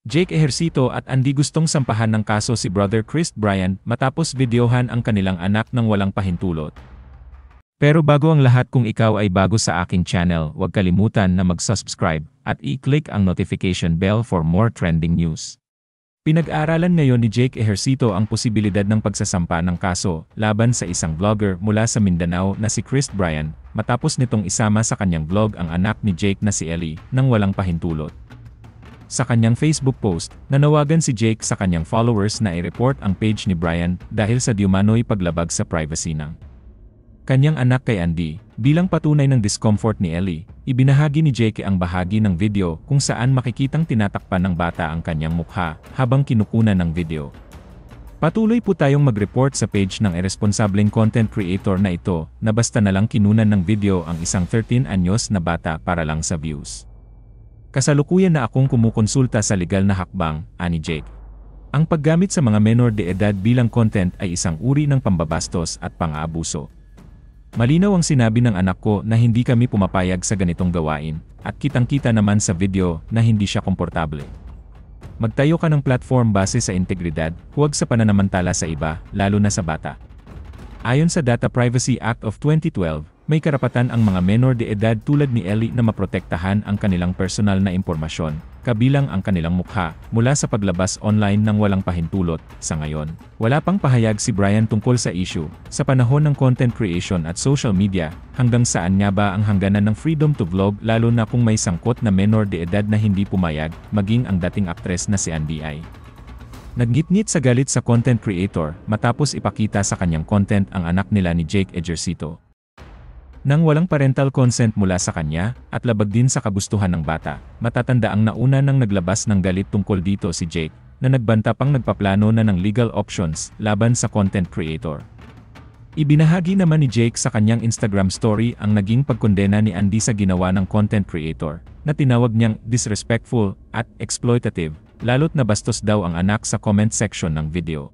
Jake Ejercito at Andy gustong sampahan ng kaso si Brother Chris Bryan matapos videohan ang kanilang anak ng walang pahintulot. Pero bago ang lahat, kung ikaw ay bago sa aking channel, huwag kalimutan na mag-subscribe at i-click ang notification bell for more trending news. Pinag-aaralan ngayon ni Jake Ejercito ang posibilidad ng pagsasampa ng kaso laban sa isang vlogger mula sa Mindanao na si Chris Bryan matapos nitong isama sa kanyang vlog ang anak ni Jake na si Ellie nang walang pahintulot. Sa kanyang Facebook post, nanawagan si Jake sa kanyang followers na i-report ang page ni Bryan dahil sa diumano'y paglabag sa privacy ng kanyang anak kay Andy. Bilang patunay ng discomfort ni Ellie, ibinahagi ni Jake ang bahagi ng video kung saan makikitang tinatakpan ng bata ang kanyang mukha habang kinukunan ng video. Patuloy po tayong mag-report sa page ng irresponsableng content creator na ito na basta na lang kinunan ng video ang isang 13 anyos na bata para lang sa views. Kasalukuyan na akong kumukonsulta sa legal na hakbang, ani Jake. Ang paggamit sa mga menor de edad bilang content ay isang uri ng pambabastos at pang-aabuso. Malinaw ang sinabi ng anak ko na hindi kami pumapayag sa ganitong gawain, at kitang-kita naman sa video na hindi siya komportable. Magtayo ka ng platform base sa integridad, huwag sa pananamantala sa iba, lalo na sa bata. Ayon sa Data Privacy Act of 2012, may karapatan ang mga menor de edad tulad ni Ellie na maprotektahan ang kanilang personal na impormasyon, kabilang ang kanilang mukha, mula sa paglabas online ng walang pahintulot. Sa ngayon, wala pang pahayag si Bryan tungkol sa issue. Sa panahon ng content creation at social media, hanggang saan nga ba ang hangganan ng freedom to vlog, lalo na kung may sangkot na menor de edad na hindi pumayag, maging ang dating aktres na si Andy ay naggitgit sa galit sa content creator matapos ipakita sa kanyang content ang anak nila ni Jake Ejercito nang walang parental consent mula sa kanya, at labag din sa kagustuhan ng bata. Matatanda ang nauna nang naglabas ng galit tungkol dito si Jake, na nagbanta pang nagpaplano na ng legal options laban sa content creator. Ibinahagi naman ni Jake sa kanyang Instagram story ang naging pagkondena ni Andy sa ginawa ng content creator, na tinawag niyang disrespectful at exploitative, lalo't nabastos daw ang anak sa comment section ng video.